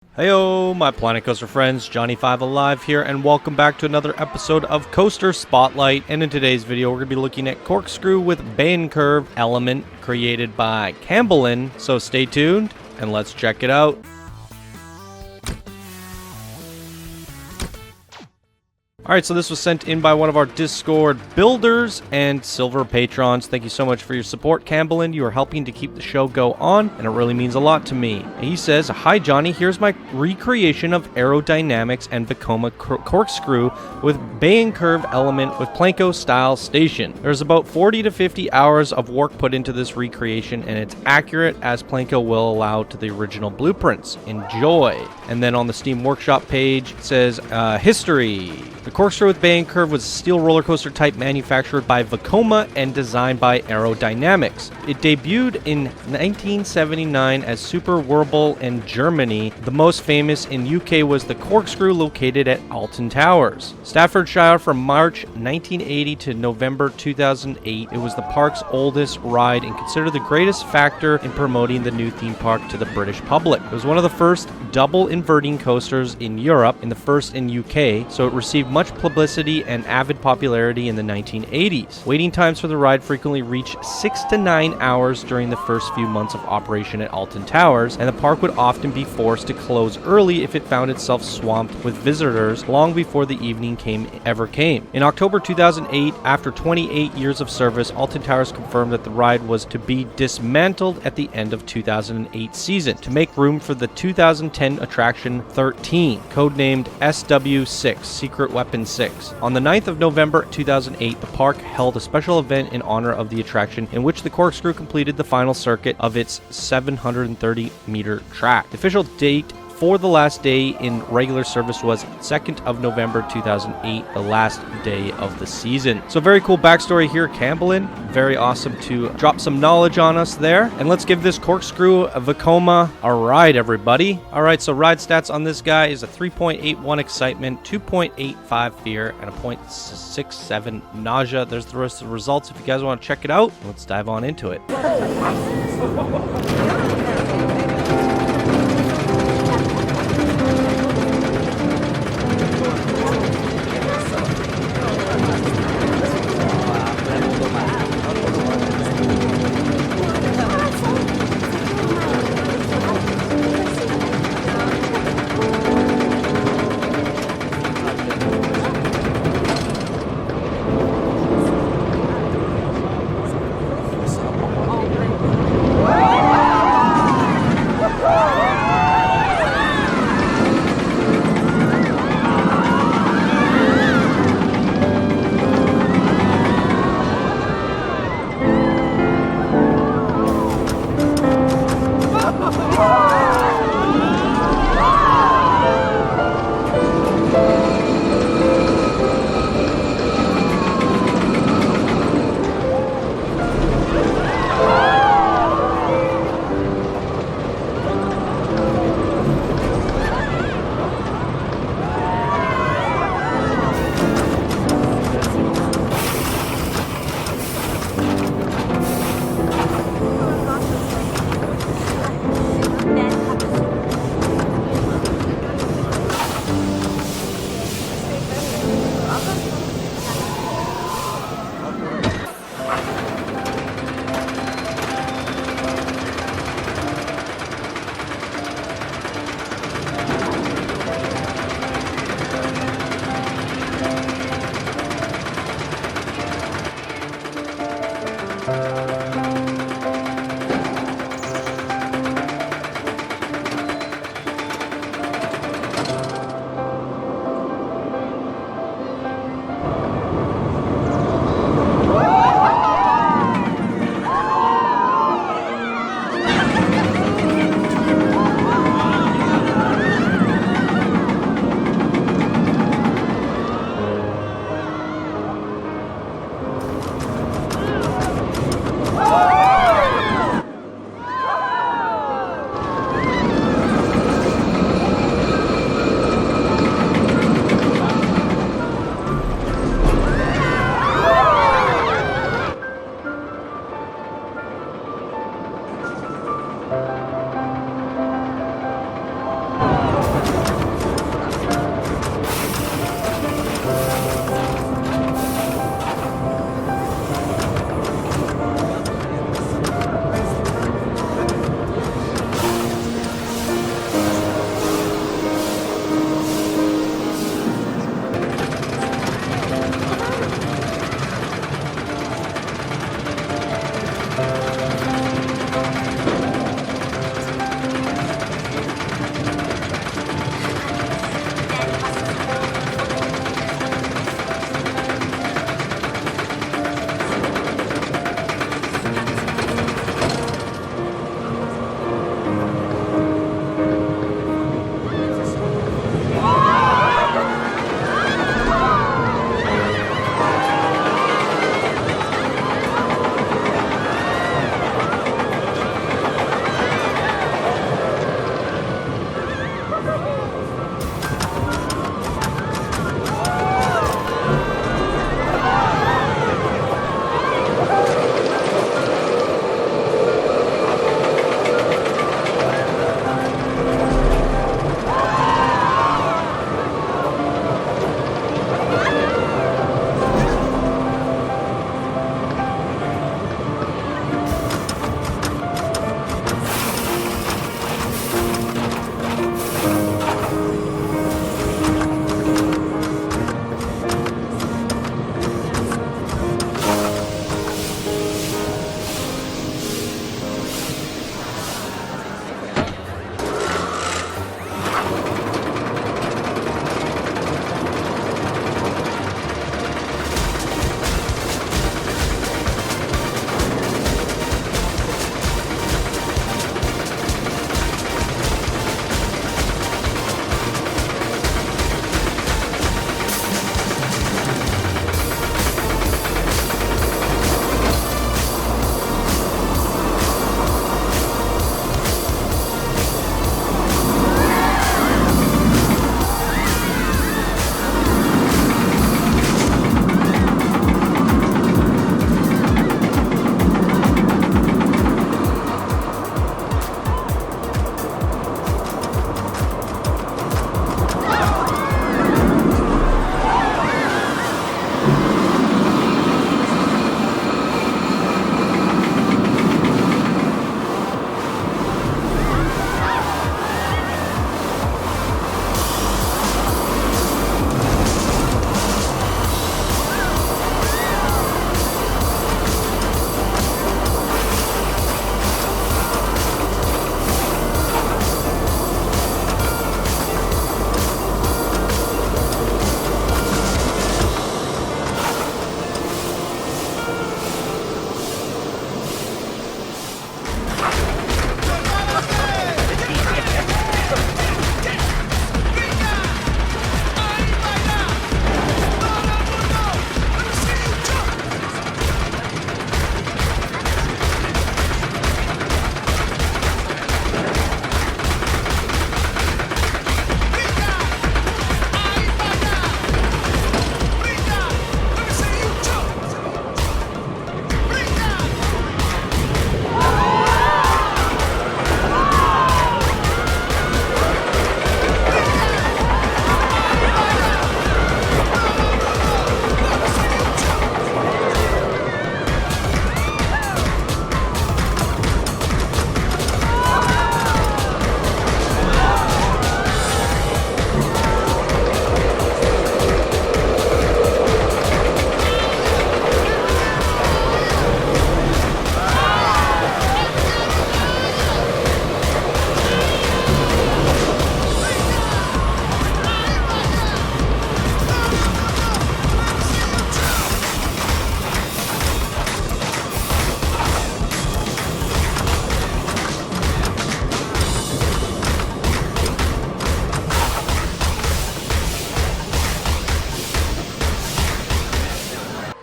Heyo, my Planet Coaster friends, Johnny5 Alive here, and welcome back to another episode of Coaster Spotlight. And in today's video, we're going to be looking at Corkscrew with Bayencurve element created by Campbellin. So stay tuned, and let's check it out. Alright, so this was sent in by one of our Discord builders and silver patrons. Thank you so much for your support, Campbellin. You are helping to keep the show go on, and it really means a lot to me. He says, "Hi Johnny, here's my recreation of aerodynamics and Vekoma corkscrew with Bayencurve element with Planko style station. There's about 40 to 50 hours of work put into this recreation, and it's accurate as Planko will allow to the original blueprints. Enjoy." And then on the Steam Workshop page, it says, history. The Corkscrew with Bayencurve was a steel roller coaster type manufactured by Vekoma and designed by Aerodynamics. It debuted in 1979 as Super Wirbel in Germany. The most famous in UK was the Corkscrew located at Alton Towers, Staffordshire from March 1980 to November 2008. It was the park's oldest ride and considered the greatest factor in promoting the new theme park to the British public. It was one of the first double-inverting coasters in Europe and the first in UK, so it received much publicity and avid popularity in the 1980s. Waiting times for the ride frequently reached 6 to 9 hours during the first few months of operation at Alton Towers, and the park would often be forced to close early if it found itself swamped with visitors long before the evening ever came. In October 2008, after 28 years of service, Alton Towers confirmed that the ride was to be dismantled at the end of 2008 season to make room for the 2010 attraction 13, codenamed SW6, Secret Weapon 6. On the 9th of November 2008, the park held a special event in honor of the attraction in which the Corkscrew completed the final circuit of its 730-meter track. The official date for the last day in regular service was 2nd of November 2008, the last day of the season. So very cool backstory here, Campbellin. Very awesome to drop some knowledge on us there. And let's give this Corkscrew Vekoma a ride, everybody. All right, so ride stats on this guy is a 3.81 excitement, 2.85 fear, and a 0.67 nausea. There's the rest of the results if you guys want to check it out. Let's dive on into it.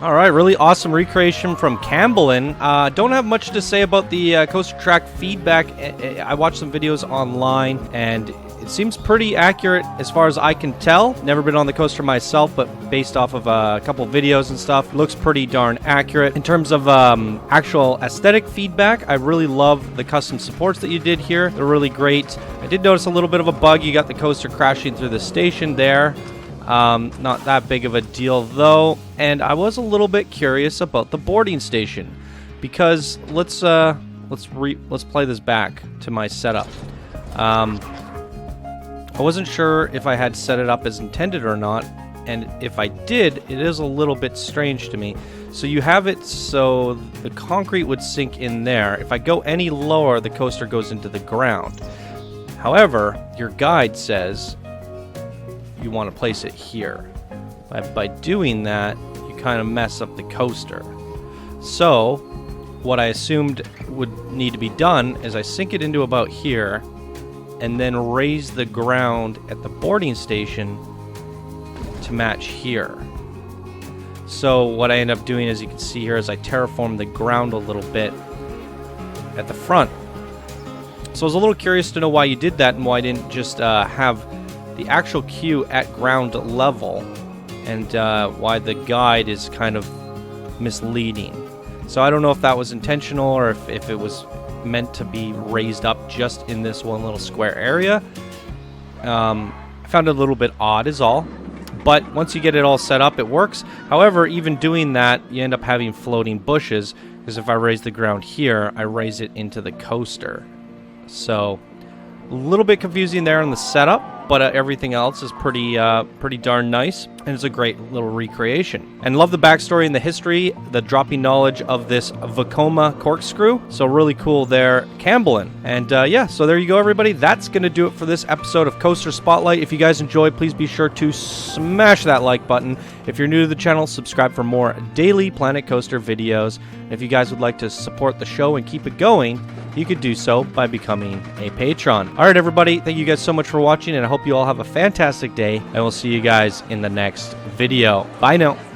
All right, really awesome recreation from Camblin. Don't have much to say about the coaster track feedback. I watched some videos online, and it seems pretty accurate as far as I can tell. Never been on the coaster myself, but based off of a couple videos and stuff, looks pretty darn accurate. In terms of actual aesthetic feedback, I really love the custom supports that you did here. They're really great. I did notice a little bit of a bug. You got the coaster crashing through the station there. Not that big of a deal though, and I was a little bit curious about the boarding station, because let's play this back to my setup. I wasn't sure if I had set it up as intended or not, and if I did, it is a little bit strange to me. So you have it so the concrete would sink in there. If I go any lower, the coaster goes into the ground. However, your guide says you want to place it here. By doing that, you kind of mess up the coaster. So what I assumed would need to be done is I sink it into about here and then raise the ground at the boarding station to match here. So what I end up doing, as you can see here, is I terraform the ground a little bit at the front. So I was a little curious to know why you did that and why I didn't just have the actual queue at ground level, and why the guide is kind of misleading. So I don't know if that was intentional or if it was meant to be raised up just in this one little square area. I found it a little bit odd is all, but once you get it all set up, it works. However, even doing that, you end up having floating bushes, because if I raise the ground here, I raise it into the coaster. So a little bit confusing there on the setup, but everything else is pretty darn nice, and it's a great little recreation. And love the backstory and the history, the dropping knowledge of this Vekoma corkscrew. So really cool there, Camblin. And yeah, so there you go, everybody. That's going to do it for this episode of Coaster Spotlight. If you guys enjoyed, please be sure to smash that like button. If you're new to the channel, subscribe for more daily Planet Coaster videos. And if you guys would like to support the show and keep it going, you could do so by becoming a patron. All right, everybody, thank you guys so much for watching, and I hope you all have a fantastic day, and we'll see you guys in the next video. Bye now.